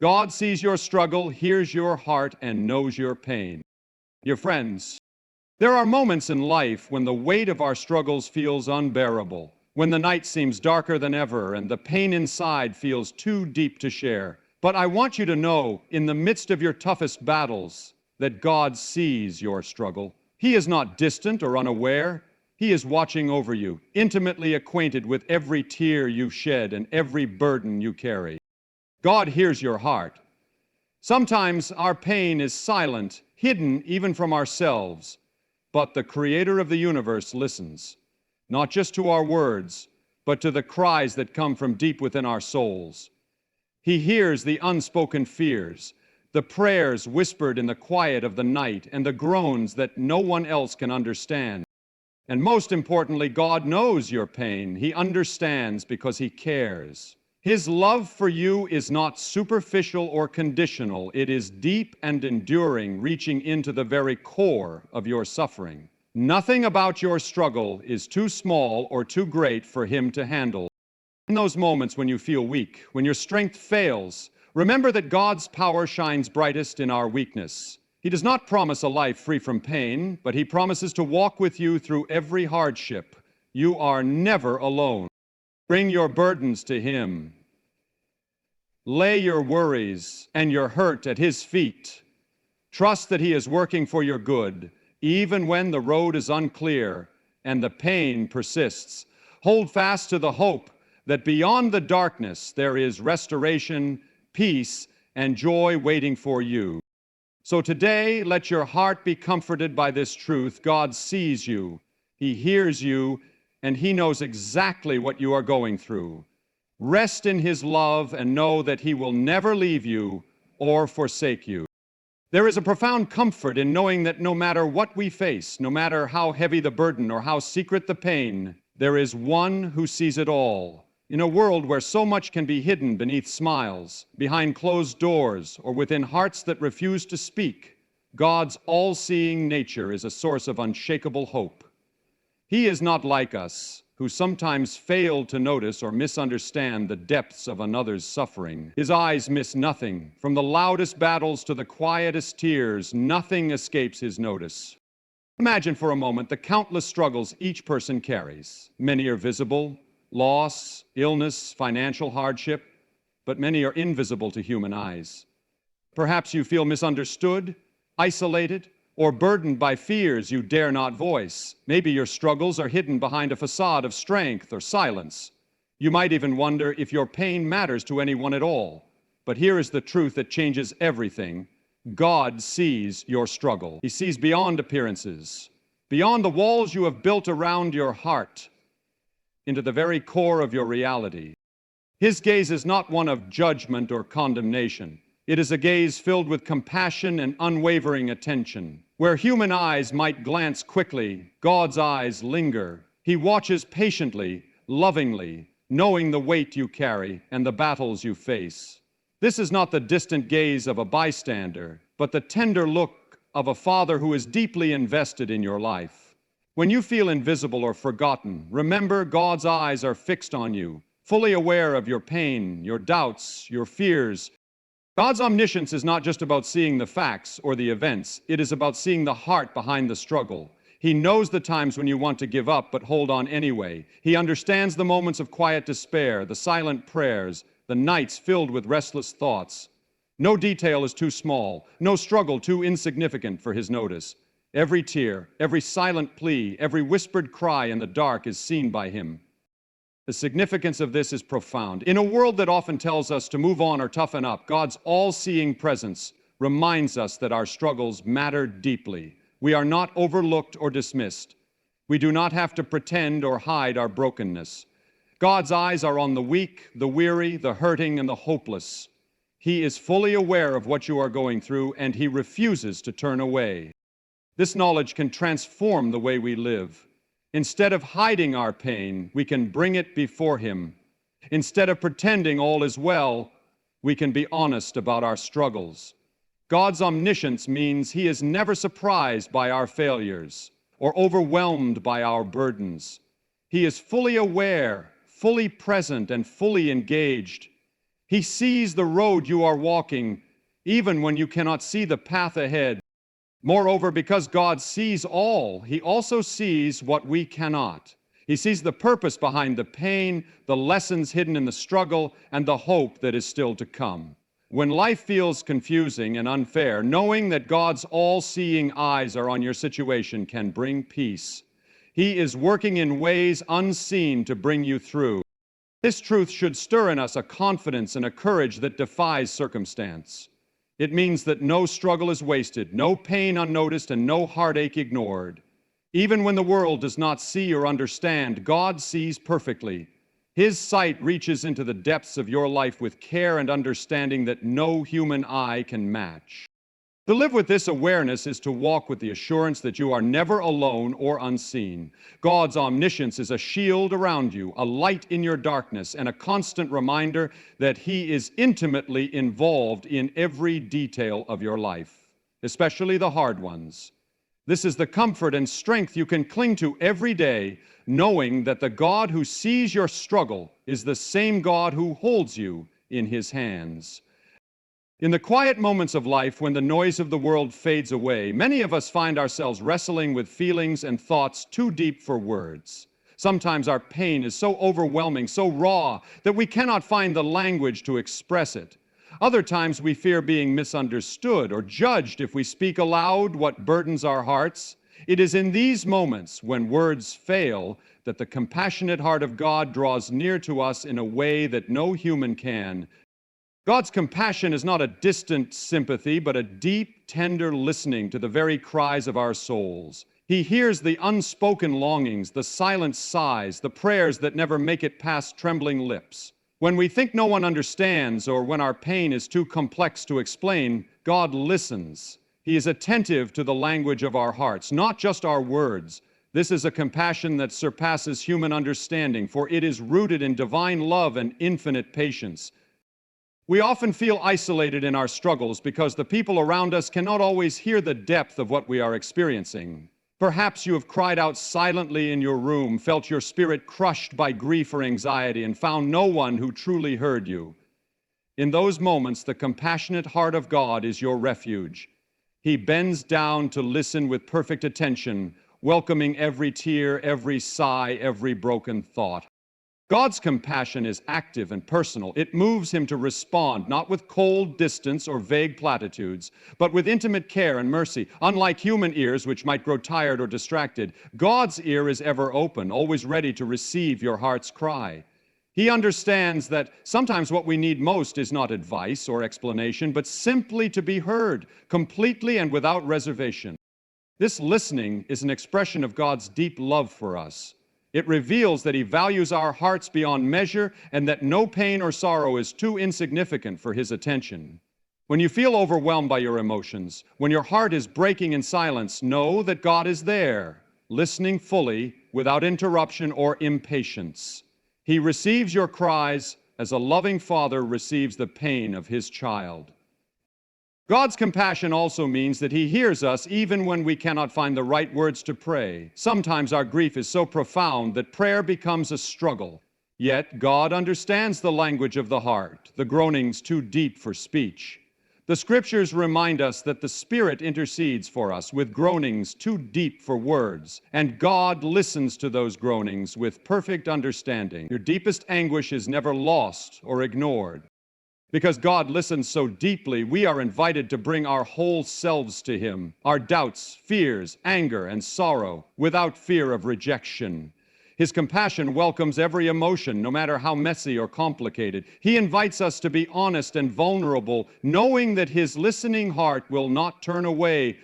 God sees your struggle, hears your heart, and knows your pain. Dear friends, there are moments in life when the weight of our struggles feels unbearable, when the night seems darker than ever and the pain inside feels too deep to share. But I want you to know, in the midst of your toughest battles, that God sees your struggle. He is not distant or unaware. He is watching over you, intimately acquainted with every tear you shed and every burden you carry. God hears your heart. Sometimes our pain is silent, hidden even from ourselves, but the Creator of the universe listens, not just to our words, but to the cries that come from deep within our souls. He hears the unspoken fears, the prayers whispered in the quiet of the night, and the groans that no one else can understand. And most importantly, God knows your pain. He understands because He cares. His love for you is not superficial or conditional. It is deep and enduring, reaching into the very core of your suffering. Nothing about your struggle is too small or too great for Him to handle. In those moments when you feel weak, when your strength fails, remember that God's power shines brightest in our weakness. He does not promise a life free from pain, but He promises to walk with you through every hardship. You are never alone. Bring your burdens to Him. Lay your worries and your hurt at His feet. Trust that He is working for your good, even when the road is unclear and the pain persists. Hold fast to the hope that beyond the darkness there is restoration, peace, and joy waiting for you. So today, let your heart be comforted by this truth. God sees you, He hears you, and He knows exactly what you are going through. Rest in His love and know that He will never leave you or forsake you. There is a profound comfort in knowing that no matter what we face, no matter how heavy the burden or how secret the pain, there is one who sees it all. In a world where so much can be hidden beneath smiles, behind closed doors, or within hearts that refuse to speak, God's all-seeing nature is a source of unshakable hope. He is not like us, who sometimes fail to notice or misunderstand the depths of another's suffering. His eyes miss nothing. From the loudest battles to the quietest tears, nothing escapes His notice. Imagine for a moment the countless struggles each person carries. Many are visible: loss, illness, financial hardship, but many are invisible to human eyes. Perhaps you feel misunderstood, isolated, or burdened by fears you dare not voice. Maybe your struggles are hidden behind a facade of strength or silence. You might even wonder if your pain matters to anyone at all. But here is the truth that changes everything. God sees your struggle. He sees beyond appearances, beyond the walls you have built around your heart, into the very core of your reality. His gaze is not one of judgment or condemnation. It is a gaze filled with compassion and unwavering attention. Where human eyes might glance quickly, God's eyes linger. He watches patiently, lovingly, knowing the weight you carry and the battles you face. This is not the distant gaze of a bystander, but the tender look of a father who is deeply invested in your life. When you feel invisible or forgotten, remember God's eyes are fixed on you, fully aware of your pain, your doubts, your fears. God's omniscience is not just about seeing the facts or the events. It is about seeing the heart behind the struggle. He knows the times when you want to give up but hold on anyway. He understands the moments of quiet despair, the silent prayers, the nights filled with restless thoughts. No detail is too small, no struggle too insignificant for His notice. Every tear, every silent plea, every whispered cry in the dark is seen by Him. The significance of this is profound. In a world that often tells us to move on or toughen up, God's all-seeing presence reminds us that our struggles matter deeply. We are not overlooked or dismissed. We do not have to pretend or hide our brokenness. God's eyes are on the weak, the weary, the hurting, and the hopeless. He is fully aware of what you are going through, and He refuses to turn away. This knowledge can transform the way we live. Instead of hiding our pain, we can bring it before Him. Instead of pretending all is well, we can be honest about our struggles. God's omniscience means He is never surprised by our failures or overwhelmed by our burdens. He is fully aware, fully present, and fully engaged. He sees the road you are walking, even when you cannot see the path ahead. Moreover, because God sees all, He also sees what we cannot. He sees the purpose behind the pain, the lessons hidden in the struggle, and the hope that is still to come. When life feels confusing and unfair, knowing that God's all-seeing eyes are on your situation can bring peace. He is working in ways unseen to bring you through. This truth should stir in us a confidence and a courage that defies circumstance. It means that no struggle is wasted, no pain unnoticed, and no heartache ignored. Even when the world does not see or understand, God sees perfectly. His sight reaches into the depths of your life with care and understanding that no human eye can match. To live with this awareness is to walk with the assurance that you are never alone or unseen. God's omniscience is a shield around you, a light in your darkness, and a constant reminder that He is intimately involved in every detail of your life, especially the hard ones. This is the comfort and strength you can cling to every day, knowing that the God who sees your struggle is the same God who holds you in His hands. In the quiet moments of life, when the noise of the world fades away, many of us find ourselves wrestling with feelings and thoughts too deep for words. Sometimes our pain is so overwhelming, so raw, that we cannot find the language to express it. Other times we fear being misunderstood or judged if we speak aloud what burdens our hearts. It is in these moments, when words fail, that the compassionate heart of God draws near to us in a way that no human can. God's compassion is not a distant sympathy, but a deep, tender listening to the very cries of our souls. He hears the unspoken longings, the silent sighs, the prayers that never make it past trembling lips. When we think no one understands, or when our pain is too complex to explain, God listens. He is attentive to the language of our hearts, not just our words. This is a compassion that surpasses human understanding, for it is rooted in divine love and infinite patience. We often feel isolated in our struggles because the people around us cannot always hear the depth of what we are experiencing. Perhaps you have cried out silently in your room, felt your spirit crushed by grief or anxiety, and found no one who truly heard you. In those moments, the compassionate heart of God is your refuge. He bends down to listen with perfect attention, welcoming every tear, every sigh, every broken thought. God's compassion is active and personal. It moves Him to respond, not with cold distance or vague platitudes, but with intimate care and mercy. Unlike human ears, which might grow tired or distracted, God's ear is ever open, always ready to receive your heart's cry. He understands that sometimes what we need most is not advice or explanation, but simply to be heard, completely and without reservation. This listening is an expression of God's deep love for us. It reveals that He values our hearts beyond measure and that no pain or sorrow is too insignificant for His attention. When you feel overwhelmed by your emotions, when your heart is breaking in silence, know that God is there, listening fully, without interruption or impatience. He receives your cries as a loving father receives the pain of his child. God's compassion also means that He hears us even when we cannot find the right words to pray. Sometimes our grief is so profound that prayer becomes a struggle. Yet God understands the language of the heart, the groanings too deep for speech. The Scriptures remind us that the Spirit intercedes for us with groanings too deep for words, and God listens to those groanings with perfect understanding. Your deepest anguish is never lost or ignored. Because God listens so deeply, we are invited to bring our whole selves to Him, our doubts, fears, anger, and sorrow, without fear of rejection. His compassion welcomes every emotion, no matter how messy or complicated. He invites us to be honest and vulnerable, knowing that His listening heart will not turn away.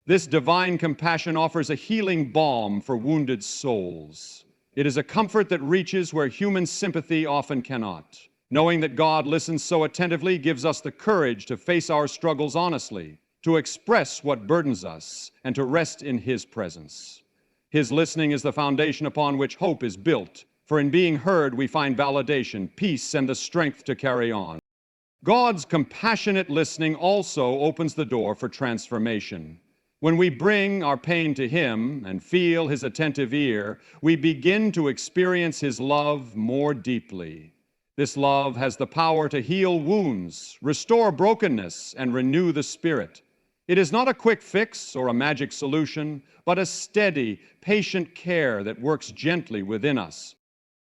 This divine compassion offers a healing balm for wounded souls. It is a comfort that reaches where human sympathy often cannot. Knowing that God listens so attentively gives us the courage to face our struggles honestly, to express what burdens us, and to rest in His presence. His listening is the foundation upon which hope is built, for in being heard we find validation, peace, and the strength to carry on. God's compassionate listening also opens the door for transformation. When we bring our pain to Him and feel His attentive ear, we begin to experience His love more deeply. This love has the power to heal wounds, restore brokenness, and renew the spirit. It is not a quick fix or a magic solution, but a steady, patient care that works gently within us.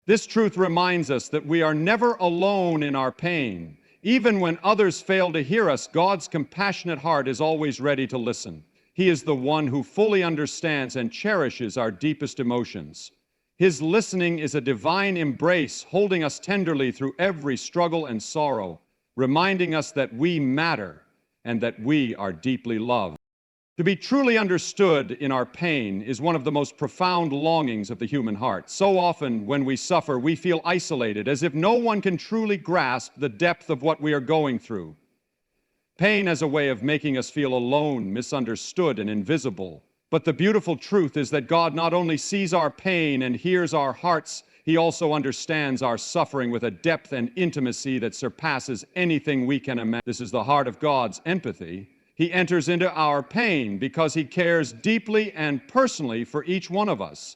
This truth reminds us that we are never alone in our pain. Even when others fail to hear us, God's compassionate heart is always ready to listen. He is the one who fully understands and cherishes our deepest emotions. His listening is a divine embrace, holding us tenderly through every struggle and sorrow, reminding us that we matter and that we are deeply loved. To be truly understood in our pain is one of the most profound longings of the human heart. So often, when we suffer, we feel isolated, as if no one can truly grasp the depth of what we are going through. Pain has a way of making us feel alone, misunderstood, and invisible. But the beautiful truth is that God not only sees our pain and hears our hearts, He also understands our suffering with a depth and intimacy that surpasses anything we can imagine. This is the heart of God's empathy. He enters into our pain because He cares deeply and personally for each one of us.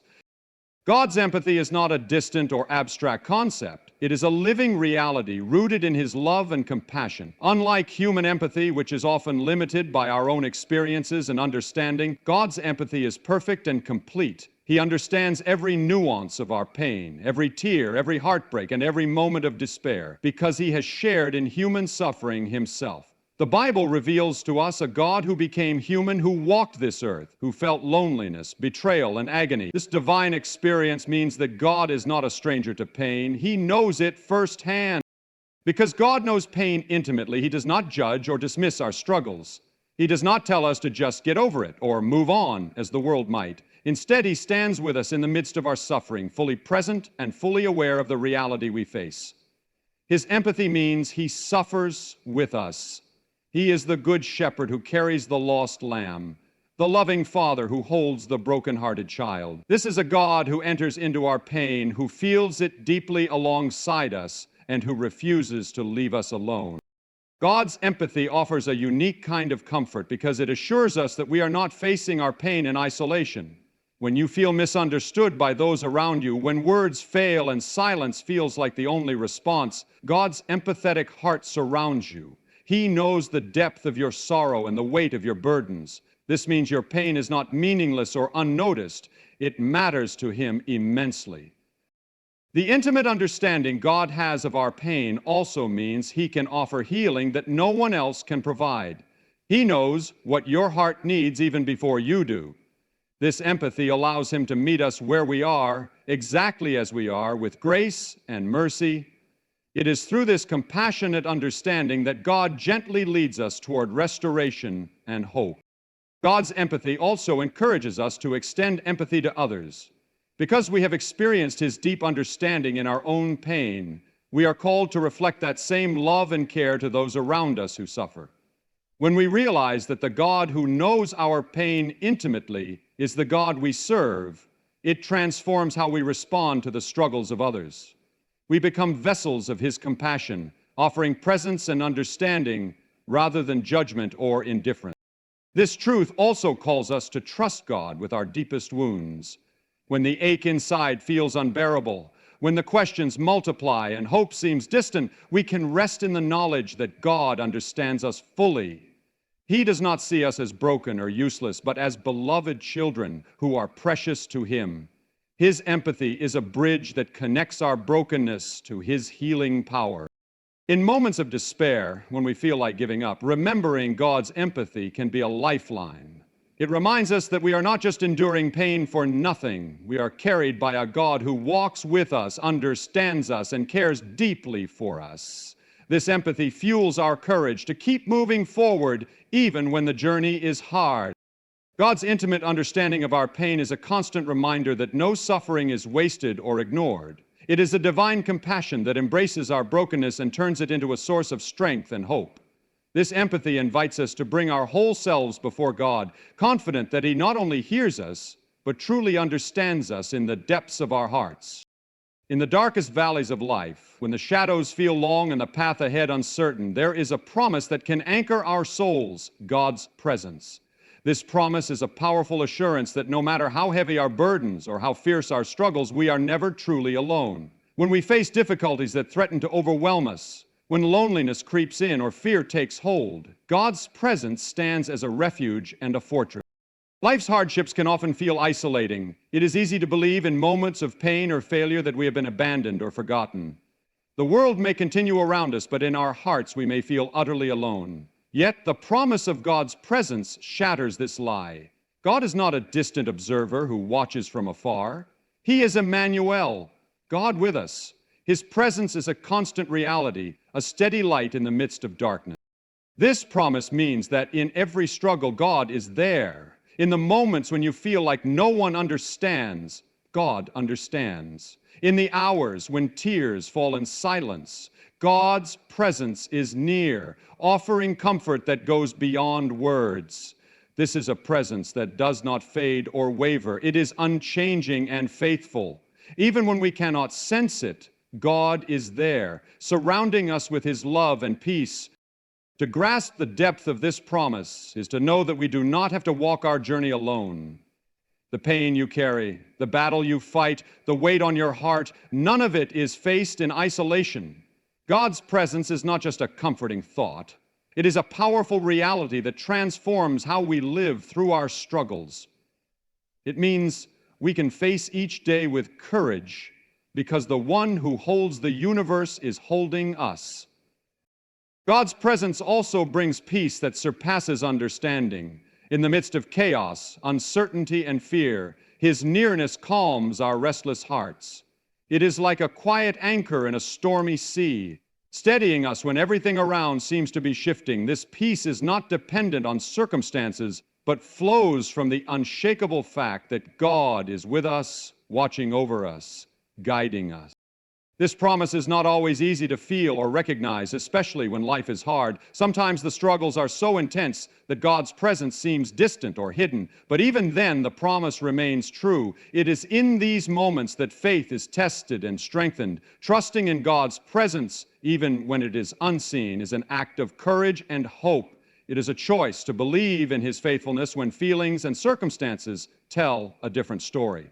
God's empathy is not a distant or abstract concept. It is a living reality rooted in His love and compassion. Unlike human empathy, which is often limited by our own experiences and understanding, God's empathy is perfect and complete. He understands every nuance of our pain, every tear, every heartbreak, and every moment of despair, because He has shared in human suffering Himself. The Bible reveals to us a God who became human, who walked this earth, who felt loneliness, betrayal, and agony. This divine experience means that God is not a stranger to pain. He knows it firsthand. Because God knows pain intimately, He does not judge or dismiss our struggles. He does not tell us to just get over it or move on, as the world might. Instead, He stands with us in the midst of our suffering, fully present and fully aware of the reality we face. His empathy means He suffers with us. He is the good shepherd who carries the lost lamb, the loving father who holds the broken-hearted child. This is a God who enters into our pain, who feels it deeply alongside us, and who refuses to leave us alone. God's empathy offers a unique kind of comfort because it assures us that we are not facing our pain in isolation. When you feel misunderstood by those around you, when words fail and silence feels like the only response, God's empathetic heart surrounds you. He knows the depth of your sorrow and the weight of your burdens. This means your pain is not meaningless or unnoticed. It matters to Him immensely. The intimate understanding God has of our pain also means He can offer healing that no one else can provide. He knows what your heart needs even before you do. This empathy allows Him to meet us where we are, exactly as we are, with grace and mercy. It is through this compassionate understanding that God gently leads us toward restoration and hope. God's empathy also encourages us to extend empathy to others. Because we have experienced His deep understanding in our own pain, we are called to reflect that same love and care to those around us who suffer. When we realize that the God who knows our pain intimately is the God we serve, it transforms how we respond to the struggles of others. We become vessels of His compassion, offering presence and understanding rather than judgment or indifference. This truth also calls us to trust God with our deepest wounds. When the ache inside feels unbearable, when the questions multiply and hope seems distant, we can rest in the knowledge that God understands us fully. He does not see us as broken or useless, but as beloved children who are precious to Him. His empathy is a bridge that connects our brokenness to His healing power. In moments of despair, when we feel like giving up, remembering God's empathy can be a lifeline. It reminds us that we are not just enduring pain for nothing. We are carried by a God who walks with us, understands us, and cares deeply for us. This empathy fuels our courage to keep moving forward even when the journey is hard. God's intimate understanding of our pain is a constant reminder that no suffering is wasted or ignored. It is a divine compassion that embraces our brokenness and turns it into a source of strength and hope. This empathy invites us to bring our whole selves before God, confident that He not only hears us, but truly understands us in the depths of our hearts. In the darkest valleys of life, when the shadows feel long and the path ahead uncertain, there is a promise that can anchor our souls, God's presence. This promise is a powerful assurance that no matter how heavy our burdens or how fierce our struggles, we are never truly alone. When we face difficulties that threaten to overwhelm us, when loneliness creeps in or fear takes hold, God's presence stands as a refuge and a fortress. Life's hardships can often feel isolating. It is easy to believe in moments of pain or failure that we have been abandoned or forgotten. The world may continue around us, but in our hearts we may feel utterly alone. Yet the promise of God's presence shatters this lie. God is not a distant observer who watches from afar. He is Emmanuel, God with us. His presence is a constant reality, a steady light in the midst of darkness. This promise means that in every struggle, God is there. In the moments when you feel like no one understands, God understands. In the hours when tears fall in silence, God's presence is near, offering comfort that goes beyond words. This is a presence that does not fade or waver. It is unchanging and faithful. Even when we cannot sense it, God is there, surrounding us with His love and peace. To grasp the depth of this promise is to know that we do not have to walk our journey alone. The pain you carry, the battle you fight, the weight on your heart, none of it is faced in isolation. God's presence is not just a comforting thought. It is a powerful reality that transforms how we live through our struggles. It means we can face each day with courage because the one who holds the universe is holding us. God's presence also brings peace that surpasses understanding. In the midst of chaos, uncertainty, and fear, His nearness calms our restless hearts. It is like a quiet anchor in a stormy sea, steadying us when everything around seems to be shifting. This peace is not dependent on circumstances, but flows from the unshakable fact that God is with us, watching over us, guiding us. This promise is not always easy to feel or recognize, especially when life is hard. Sometimes the struggles are so intense that God's presence seems distant or hidden. But even then, the promise remains true. It is in these moments that faith is tested and strengthened. Trusting in God's presence, even when it is unseen, is an act of courage and hope. It is a choice to believe in His faithfulness when feelings and circumstances tell a different story.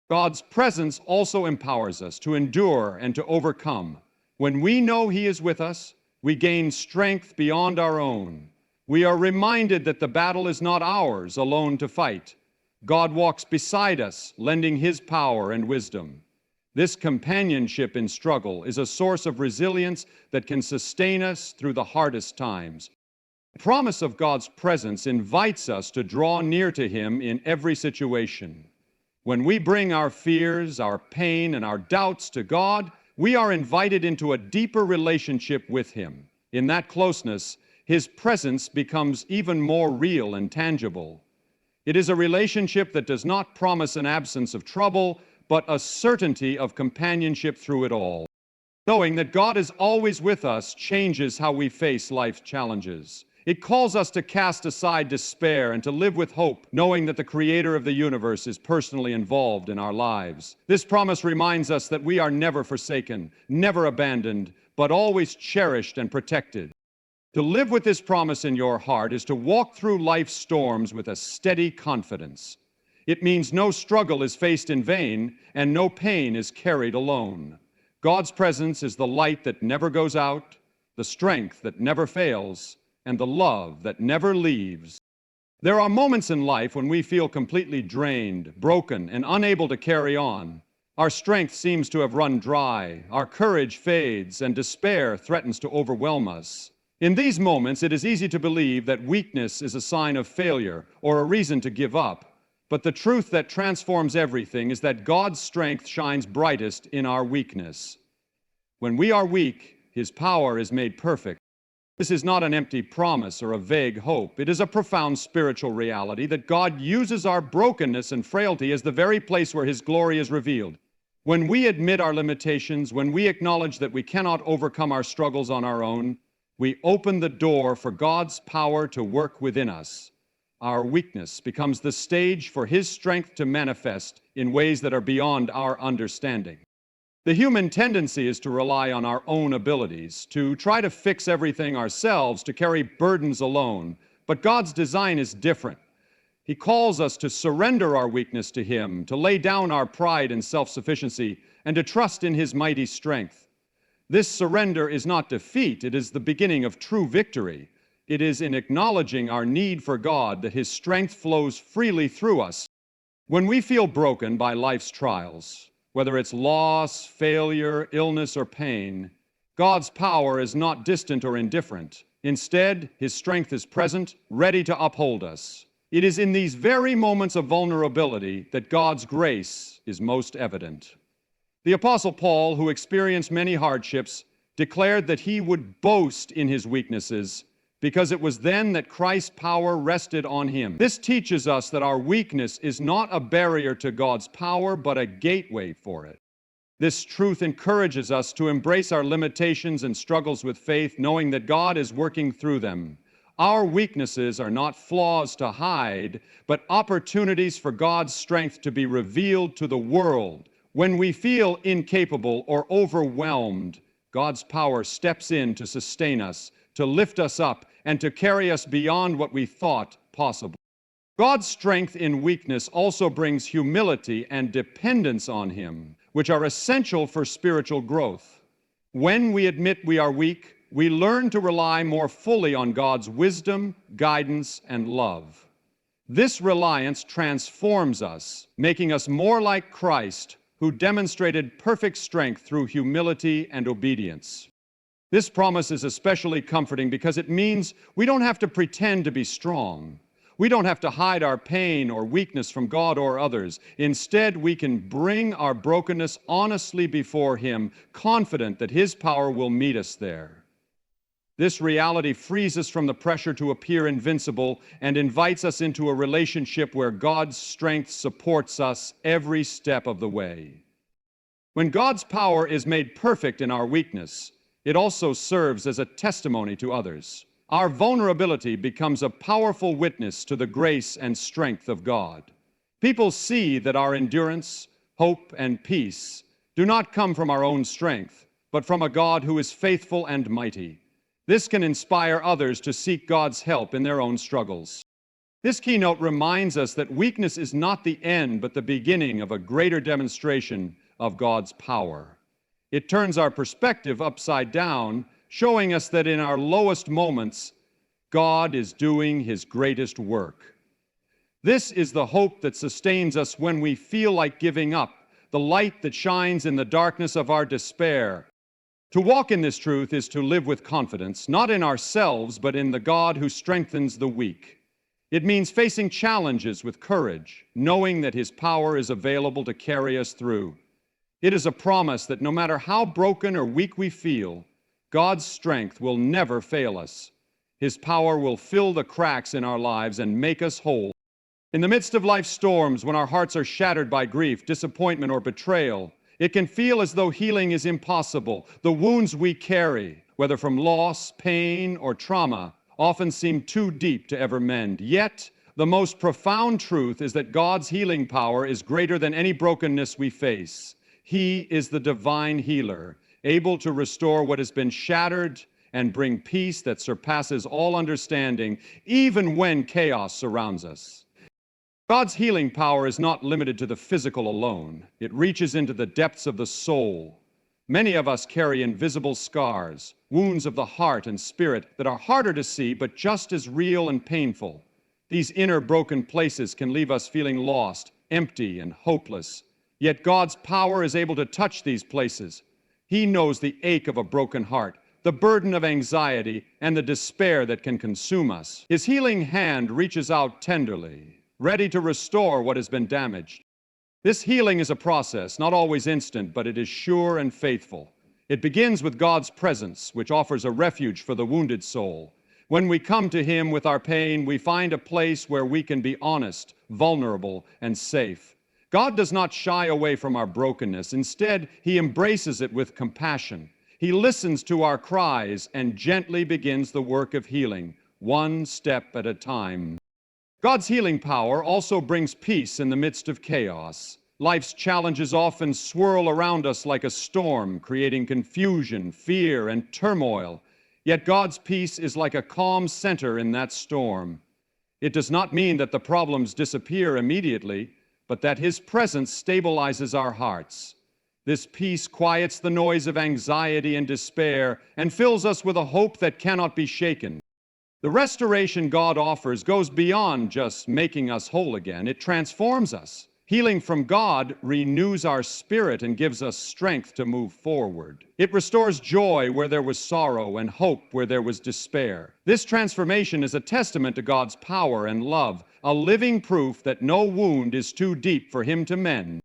God's presence also empowers us to endure and to overcome. When we know He is with us, we gain strength beyond our own. We are reminded that the battle is not ours alone to fight. God walks beside us, lending His power and wisdom. This companionship in struggle is a source of resilience that can sustain us through the hardest times. The promise of God's presence invites us to draw near to Him in every situation. When we bring our fears, our pain, and our doubts to God, we are invited into a deeper relationship with Him. In that closeness, His presence becomes even more real and tangible. It is a relationship that does not promise an absence of trouble, but a certainty of companionship through it all. Knowing that God is always with us changes how we face life's challenges. It calls us to cast aside despair and to live with hope, knowing that the Creator of the universe is personally involved in our lives. This promise reminds us that we are never forsaken, never abandoned, but always cherished and protected. To live with this promise in your heart is to walk through life's storms with a steady confidence. It means no struggle is faced in vain and no pain is carried alone. God's presence is the light that never goes out, the strength that never fails, and the love that never leaves. There are moments in life when we feel completely drained, broken, and unable to carry on. Our strength seems to have run dry, our courage fades, and despair threatens to overwhelm us. In these moments, it is easy to believe that weakness is a sign of failure or a reason to give up. But the truth that transforms everything is that God's strength shines brightest in our weakness. When we are weak, His power is made perfect. This is not an empty promise or a vague hope. It is a profound spiritual reality that God uses our brokenness and frailty as the very place where His glory is revealed. When we admit our limitations, when we acknowledge that we cannot overcome our struggles on our own, we open the door for God's power to work within us. Our weakness becomes the stage for His strength to manifest in ways that are beyond our understanding. The human tendency is to rely on our own abilities, to try to fix everything ourselves, to carry burdens alone. But God's design is different. He calls us to surrender our weakness to Him, to lay down our pride and self-sufficiency, and to trust in His mighty strength. This surrender is not defeat, it is the beginning of true victory. It is in acknowledging our need for God that His strength flows freely through us. When we feel broken by life's trials, whether it's loss, failure, illness, or pain, God's power is not distant or indifferent. Instead, His strength is present, ready to uphold us. It is in these very moments of vulnerability that God's grace is most evident. The Apostle Paul, who experienced many hardships, declared that he would boast in his weaknesses because it was then that Christ's power rested on him. This teaches us that our weakness is not a barrier to God's power, but a gateway for it. This truth encourages us to embrace our limitations and struggles with faith, knowing that God is working through them. Our weaknesses are not flaws to hide, but opportunities for God's strength to be revealed to the world. When we feel incapable or overwhelmed, God's power steps in to sustain us, to lift us up, and to carry us beyond what we thought possible. God's strength in weakness also brings humility and dependence on Him, which are essential for spiritual growth. When we admit we are weak, we learn to rely more fully on God's wisdom, guidance, and love. This reliance transforms us, making us more like Christ, who demonstrated perfect strength through humility and obedience. This promise is especially comforting because it means we don't have to pretend to be strong. We don't have to hide our pain or weakness from God or others. Instead, we can bring our brokenness honestly before Him, confident that His power will meet us there. This reality frees us from the pressure to appear invincible and invites us into a relationship where God's strength supports us every step of the way. When God's power is made perfect in our weakness, it also serves as a testimony to others. Our vulnerability becomes a powerful witness to the grace and strength of God. People see that our endurance, hope, and peace do not come from our own strength, but from a God who is faithful and mighty. This can inspire others to seek God's help in their own struggles. This keynote reminds us that weakness is not the end, but the beginning of a greater demonstration of God's power. It turns our perspective upside down, showing us that in our lowest moments, God is doing His greatest work. This is the hope that sustains us when we feel like giving up, the light that shines in the darkness of our despair. To walk in this truth is to live with confidence, not in ourselves, but in the God who strengthens the weak. It means facing challenges with courage, knowing that His power is available to carry us through. It is a promise that no matter how broken or weak we feel, God's strength will never fail us. His power will fill the cracks in our lives and make us whole. In the midst of life's storms, when our hearts are shattered by grief, disappointment, or betrayal, it can feel as though healing is impossible. The wounds we carry, whether from loss, pain, or trauma, often seem too deep to ever mend. Yet, the most profound truth is that God's healing power is greater than any brokenness we face. He is the divine healer, able to restore what has been shattered and bring peace that surpasses all understanding, even when chaos surrounds us. God's healing power is not limited to the physical alone. It reaches into the depths of the soul. Many of us carry invisible scars, wounds of the heart and spirit that are harder to see but just as real and painful. These inner broken places can leave us feeling lost, empty, and hopeless. Yet God's power is able to touch these places. He knows the ache of a broken heart, the burden of anxiety, and the despair that can consume us. His healing hand reaches out tenderly, ready to restore what has been damaged. This healing is a process, not always instant, but it is sure and faithful. It begins with God's presence, which offers a refuge for the wounded soul. When we come to Him with our pain, we find a place where we can be honest, vulnerable, and safe. God does not shy away from our brokenness. Instead, He embraces it with compassion. He listens to our cries and gently begins the work of healing, one step at a time. God's healing power also brings peace in the midst of chaos. Life's challenges often swirl around us like a storm, creating confusion, fear, and turmoil. Yet God's peace is like a calm center in that storm. It does not mean that the problems disappear immediately, but that His presence stabilizes our hearts. This peace quiets the noise of anxiety and despair and fills us with a hope that cannot be shaken. The restoration God offers goes beyond just making us whole again. It transforms us. Healing from God renews our spirit and gives us strength to move forward. It restores joy where there was sorrow and hope where there was despair. This transformation is a testament to God's power and love, a living proof that no wound is too deep for Him to mend.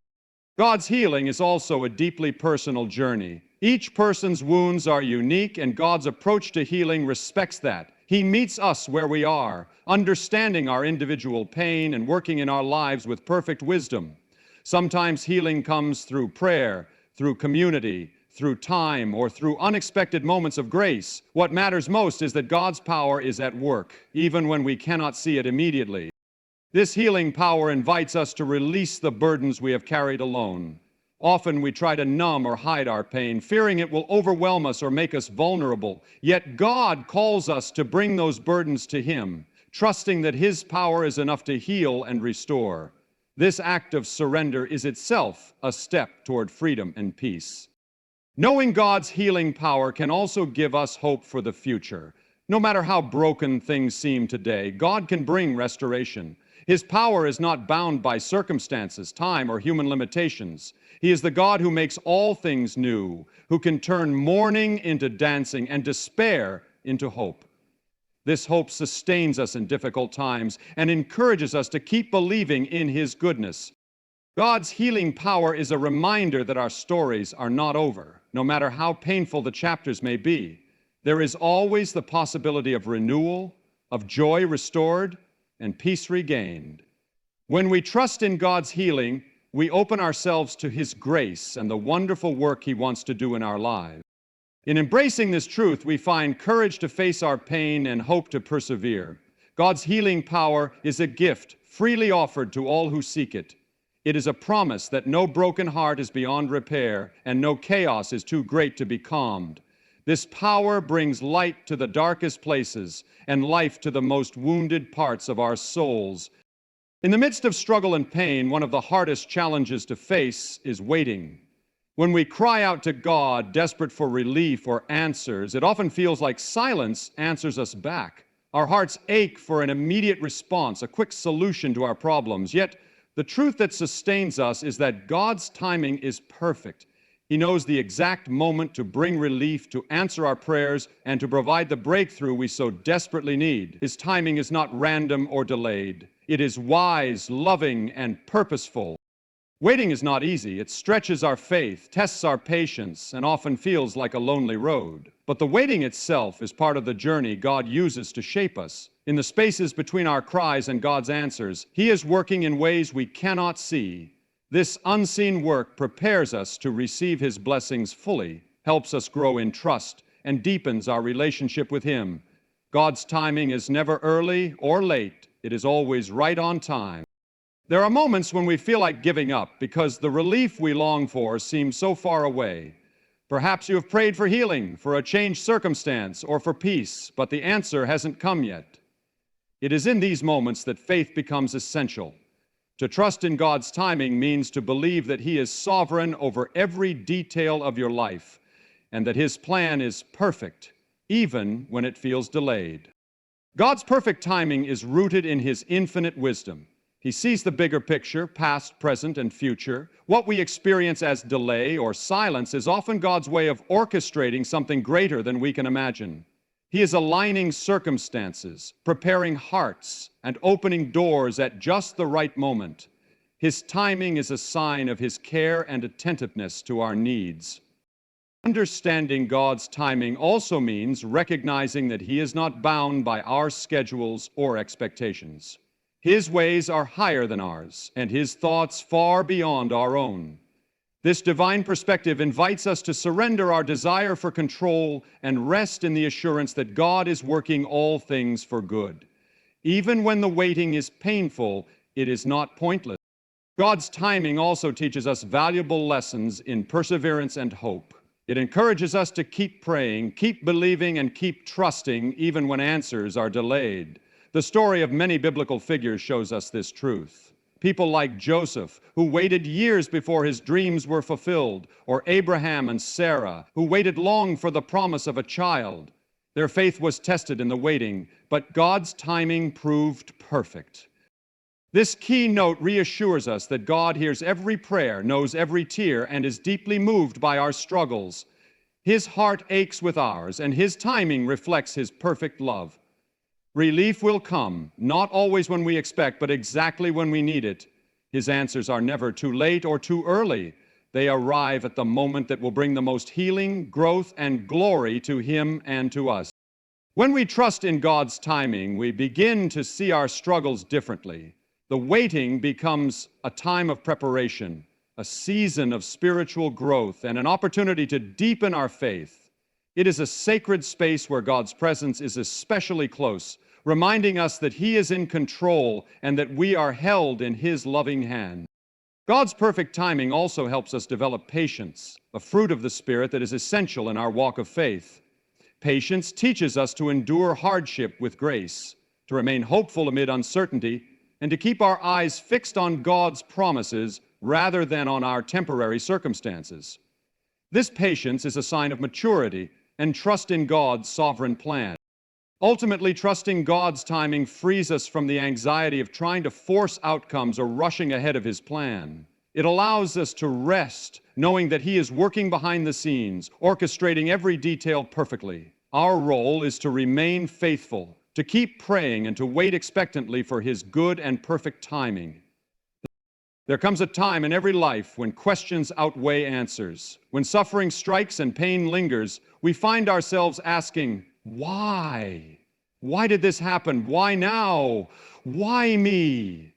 God's healing is also a deeply personal journey. Each person's wounds are unique, and God's approach to healing respects that. He meets us where we are, understanding our individual pain and working in our lives with perfect wisdom. Sometimes healing comes through prayer, through community, through time, or through unexpected moments of grace. What matters most is that God's power is at work, even when we cannot see it immediately. This healing power invites us to release the burdens we have carried alone. Often we try to numb or hide our pain, fearing it will overwhelm us or make us vulnerable. Yet God calls us to bring those burdens to Him, trusting that His power is enough to heal and restore. This act of surrender is itself a step toward freedom and peace. Knowing God's healing power can also give us hope for the future. No matter how broken things seem today, God can bring restoration. His power is not bound by circumstances, time, or human limitations. He is the God who makes all things new, who can turn mourning into dancing and despair into hope. This hope sustains us in difficult times and encourages us to keep believing in His goodness. God's healing power is a reminder that our stories are not over. No matter how painful the chapters may be, there is always the possibility of renewal, of joy restored, and peace regained. When we trust in God's healing, we open ourselves to His grace and the wonderful work He wants to do in our lives. In embracing this truth, we find courage to face our pain and hope to persevere. God's healing power is a gift freely offered to all who seek it. It is a promise that no broken heart is beyond repair and no chaos is too great to be calmed. This power brings light to the darkest places and life to the most wounded parts of our souls. In the midst of struggle and pain, one of the hardest challenges to face is waiting. When we cry out to God, desperate for relief or answers, it often feels like silence answers us back. Our hearts ache for an immediate response, a quick solution to our problems. Yet, the truth that sustains us is that God's timing is perfect. He knows the exact moment to bring relief, to answer our prayers, and to provide the breakthrough we so desperately need. His timing is not random or delayed. It is wise, loving, and purposeful. Waiting is not easy. It stretches our faith, tests our patience, and often feels like a lonely road. But the waiting itself is part of the journey God uses to shape us. In the spaces between our cries and God's answers, He is working in ways we cannot see. This unseen work prepares us to receive His blessings fully, helps us grow in trust, and deepens our relationship with Him. God's timing is never early or late. It is always right on time. There are moments when we feel like giving up because the relief we long for seems so far away. Perhaps you have prayed for healing, for a changed circumstance, or for peace, but the answer hasn't come yet. It is in these moments that faith becomes essential. To trust in God's timing means to believe that He is sovereign over every detail of your life and that His plan is perfect, even when it feels delayed. God's perfect timing is rooted in His infinite wisdom. He sees the bigger picture, past, present, and future. What we experience as delay or silence is often God's way of orchestrating something greater than we can imagine. He is aligning circumstances, preparing hearts, and opening doors at just the right moment. His timing is a sign of His care and attentiveness to our needs. Understanding God's timing also means recognizing that He is not bound by our schedules or expectations. His ways are higher than ours, and His thoughts far beyond our own. This divine perspective invites us to surrender our desire for control and rest in the assurance that God is working all things for good. Even when the waiting is painful, it is not pointless. God's timing also teaches us valuable lessons in perseverance and hope. It encourages us to keep praying, keep believing, and keep trusting even when answers are delayed. The story of many biblical figures shows us this truth. People like Joseph, who waited years before his dreams were fulfilled, or Abraham and Sarah, who waited long for the promise of a child. Their faith was tested in the waiting, but God's timing proved perfect. This keynote reassures us that God hears every prayer, knows every tear, and is deeply moved by our struggles. His heart aches with ours, and His timing reflects His perfect love. Relief will come, not always when we expect, but exactly when we need it. His answers are never too late or too early. They arrive at the moment that will bring the most healing, growth, and glory to Him and to us. When we trust in God's timing, we begin to see our struggles differently. The waiting becomes a time of preparation, a season of spiritual growth, and an opportunity to deepen our faith. It is a sacred space where God's presence is especially close, reminding us that He is in control and that we are held in His loving hand. God's perfect timing also helps us develop patience, a fruit of the Spirit that is essential in our walk of faith. Patience teaches us to endure hardship with grace, to remain hopeful amid uncertainty, and to keep our eyes fixed on God's promises rather than on our temporary circumstances. This patience is a sign of maturity and trust in God's sovereign plan. Ultimately, trusting God's timing frees us from the anxiety of trying to force outcomes or rushing ahead of His plan. It allows us to rest, knowing that He is working behind the scenes, orchestrating every detail perfectly. Our role is to remain faithful, to keep praying, and to wait expectantly for His good and perfect timing. There comes a time in every life when questions outweigh answers. When suffering strikes and pain lingers, we find ourselves asking, why? Why did this happen? Why now? Why me?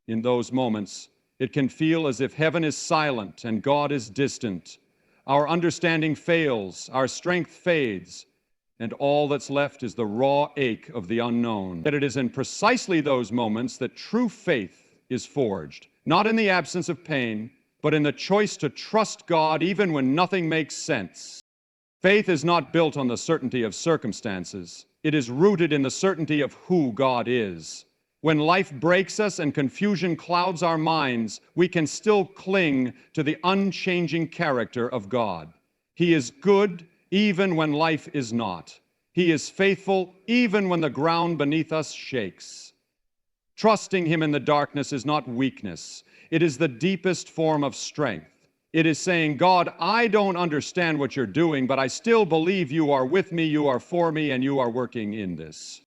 In those moments, it can feel as if heaven is silent and God is distant. Our understanding fails, our strength fades, and all that's left is the raw ache of the unknown. Yet it is in precisely those moments that true faith is forged, not in the absence of pain, but in the choice to trust God even when nothing makes sense. Faith is not built on the certainty of circumstances. It is rooted in the certainty of who God is. When life breaks us and confusion clouds our minds, we can still cling to the unchanging character of God. He is good even when life is not. He is faithful even when the ground beneath us shakes. Trusting Him in the darkness is not weakness. It is the deepest form of strength. It is saying, God, I don't understand what you're doing, but I still believe you are with me, you are for me, and you are working in this.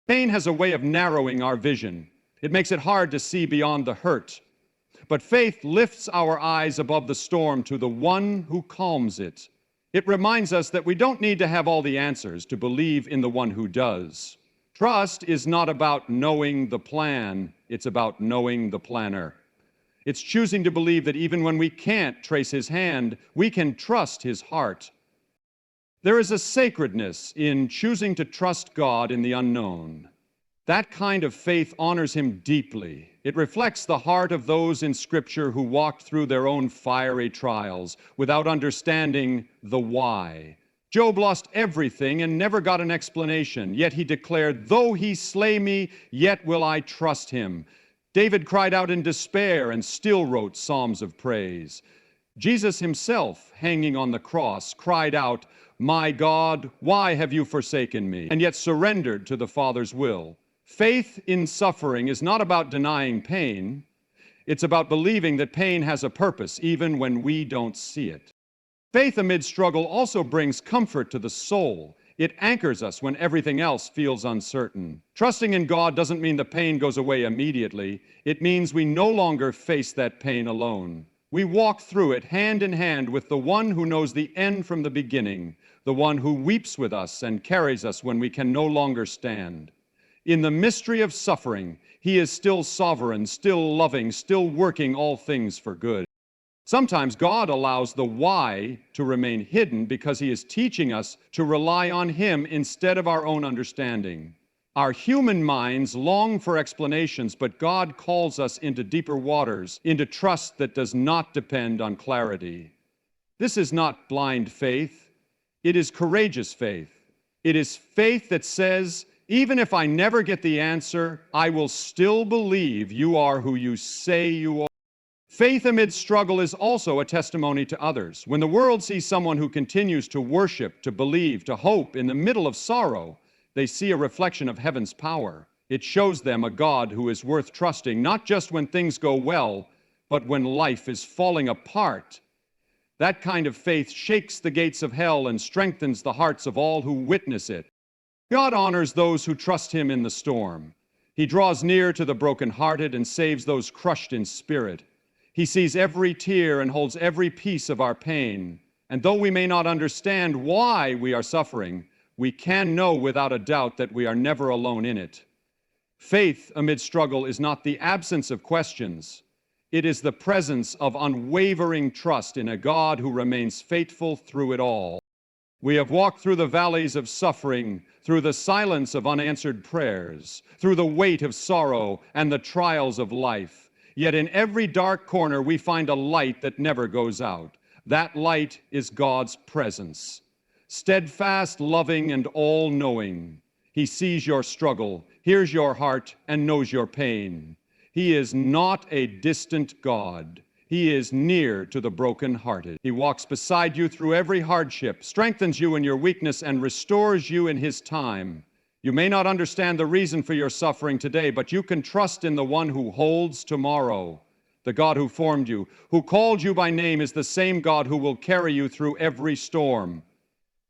Pain has a way of narrowing our vision. It makes it hard to see beyond the hurt. But faith lifts our eyes above the storm to the one who calms it. It reminds us that we don't need to have all the answers to believe in the one who does. Trust is not about knowing the plan, it's about knowing the planner. It's choosing to believe that even when we can't trace His hand, we can trust His heart. There is a sacredness in choosing to trust God in the unknown. That kind of faith honors Him deeply. It reflects the heart of those in Scripture who walked through their own fiery trials without understanding the why. Job lost everything and never got an explanation, yet he declared, "Though He slay me, yet will I trust Him." David cried out in despair and still wrote psalms of praise. Jesus Himself, hanging on the cross, cried out, "My God, why have you forsaken me?" and yet surrendered to the Father's will. Faith in suffering is not about denying pain. It's about believing that pain has a purpose even when we don't see it. Faith amid struggle also brings comfort to the soul. It anchors us when everything else feels uncertain. Trusting in God doesn't mean the pain goes away immediately. It means we no longer face that pain alone. We walk through it hand in hand with the one who knows the end from the beginning, the one who weeps with us and carries us when we can no longer stand. In the mystery of suffering, He is still sovereign, still loving, still working all things for good. Sometimes God allows the why to remain hidden because He is teaching us to rely on Him instead of our own understanding. Our human minds long for explanations, but God calls us into deeper waters, into trust that does not depend on clarity. This is not blind faith. It is courageous faith. It is faith that says, Even if I never get the answer, I will still believe you are who you say you are. Faith amid struggle is also a testimony to others. When the world sees someone who continues to worship, to believe, to hope in the middle of sorrow, they see a reflection of heaven's power. It shows them a God who is worth trusting, not just when things go well, but when life is falling apart. That kind of faith shakes the gates of hell and strengthens the hearts of all who witness it. God honors those who trust Him in the storm. He draws near to the brokenhearted and saves those crushed in spirit. He sees every tear and holds every piece of our pain. And though we may not understand why we are suffering, we can know without a doubt that we are never alone in it. Faith amid struggle is not the absence of questions. It is the presence of unwavering trust in a God who remains faithful through it all. We have walked through the valleys of suffering, through the silence of unanswered prayers, through the weight of sorrow and the trials of life. Yet in every dark corner we find a light that never goes out. That light is God's presence. Steadfast, loving, and all-knowing. He sees your struggle, hears your heart, and knows your pain. He is not a distant God. He is near to the brokenhearted. He walks beside you through every hardship, strengthens you in your weakness, and restores you in His time. You may not understand the reason for your suffering today, but you can trust in the one who holds tomorrow. The God who formed you, who called you by name, is the same God who will carry you through every storm.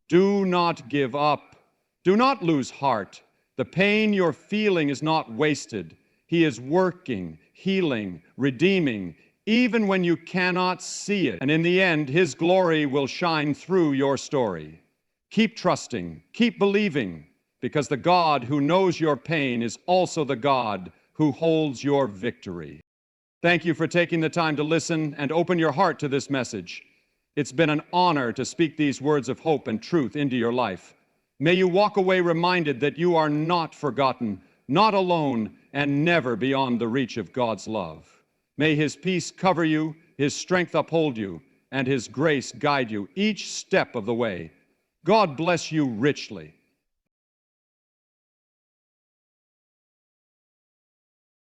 Do not give up. Do not lose heart. The pain you're feeling is not wasted. He is working, healing, redeeming, even when you cannot see it. And in the end, His glory will shine through your story. Keep trusting, keep believing, because the God who knows your pain is also the God who holds your victory. Thank you for taking the time to listen and open your heart to this message. It's been an honor to speak these words of hope and truth into your life. May you walk away reminded that you are not forgotten, not alone, and never beyond the reach of God's love. May His peace cover you, His strength uphold you, and His grace guide you each step of the way. God bless you richly.